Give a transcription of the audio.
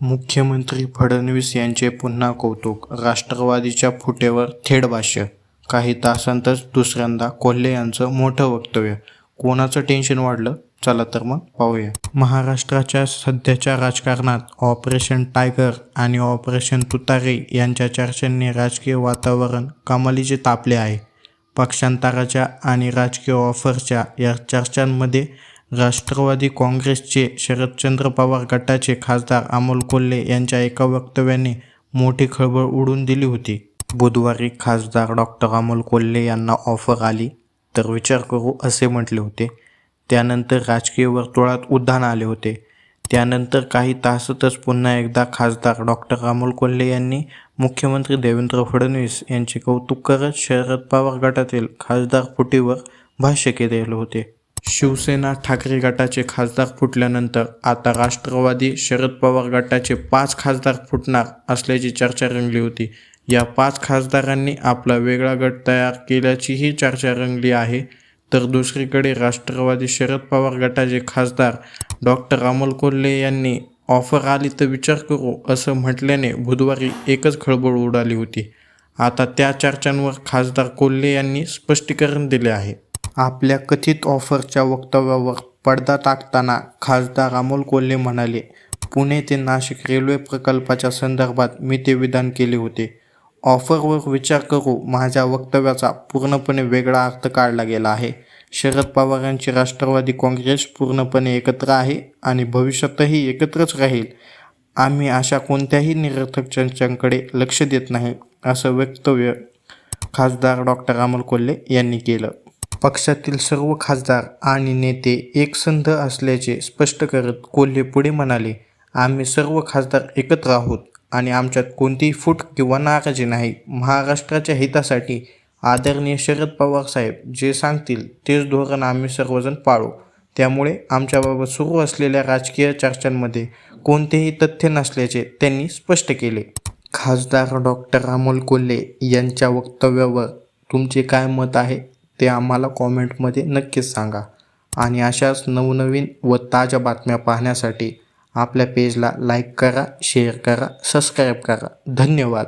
मुख्यमंत्री फडणवीस यांचे पुन्हा कौतुक, राष्ट्रवादीच्या फुटेवर थेट भाष्य. काही तासांतच दुसऱ्यांदा कोल्हे यांचं मोठं वक्तव्य. कोणाचं टेन्शन वाढलं? चला तर मग पाहूया. महाराष्ट्राच्या सध्याच्या राजकारणात ऑपरेशन टायगर आणि ऑपरेशन तुतारी यांच्या चर्चांनी राजकीय वातावरण कमालीचे तापले आहे. पक्षांतराच्या आणि राजकीय ऑफरच्या या चर्चांमध्ये राष्ट्रवादी काँग्रेसचे शरदचंद्र पवार गटाचे खासदार अमोल कोल्हे यांच्या एका वक्तव्याने मोठी खळबळ उडवून दिली होती. बुधवारी खासदार डॉक्टर अमोल कोल्हे यांना ऑफर आली तर विचार करू असे म्हटले होते. त्यानंतर राजकीय वर्तुळात उधाण आले होते. त्यानंतर काही तासातच पुन्हा एकदा खासदार डॉक्टर अमोल कोल्हे यांनी मुख्यमंत्री देवेंद्र फडणवीस यांचे कौतुक करत शरद पवार गटातील खासदार फुटीवर भाष्य केले होते. शिवसेना ठाकरे गटाचे खासदार फुटल्यानंतर आता राष्ट्रवादी शरद पवार गटाचे 5 खासदार फुटणार असल्याची चर्चा रंगली होती. या 5 खासदारांनी आपला वेगळा गट तयार केल्याचीही चर्चा रंगली आहे. तर दुसरीकडे राष्ट्रवादी शरद पवार गटाचे खासदार डॉक्टर अमोल कोल्हे यांनी ऑफर आली तर विचार करू असं म्हटल्याने बुधवारी एकच खळबळ उडाली होती. आता त्या चर्चांवर खासदार कोल्हे यांनी स्पष्टीकरण दिले आहे. आपल्या कथित ऑफरच्या वक्तव्यावर पडदा टाकताना खासदार अमोल कोल्हे म्हणाले, पुणे ते नाशिक रेल्वे प्रकल्पाच्या संदर्भात मी ते विधान केले होते. ऑफरवर विचार करू माझ्या वक्तव्याचा पूर्णपणे वेगळा अर्थ काढला गेला आहे. शरद पवारांची राष्ट्रवादी काँग्रेस पूर्णपणे एकत्र आहे आणि भविष्यातही एकत्रच राहील. आम्ही अशा कोणत्याही निरर्थक चर्चांकडे लक्ष देत नाही, असं वक्तव्य खासदार डॉक्टर अमोल कोल्हे यांनी केलं. पक्षातील सर्व खासदार आणि नेते एकसंध असल्याचे स्पष्ट करत कोल्हे पुढे म्हणाले, आम्ही सर्व खासदार एकत्र आहोत आणि आमच्यात कोणतीही फूट किंवा नाराजी नाही. महाराष्ट्राच्या हितासाठी आदरणीय शरद पवार साहेब जे सांगतील तेच धोरण आम्ही सर्वजण पाळू. त्यामुळे आमच्याबाबत सुरू असलेल्या राजकीय चर्चांमध्ये कोणतेही तथ्य नसल्याचे त्यांनी स्पष्ट केले. खासदार डॉक्टर अमोल कोल्हे यांच्या वक्तव्यावर तुमचे काय मत आहे ते आम्हाला कॉमेंटमध्ये नक्कीच सांगा. आणि अशाच नवनवीन व ताज्या बातम्या पाहण्यासाठी आपल्या पेजला लाईक करा, शेअर करा, सबस्क्राईब करा. धन्यवाद.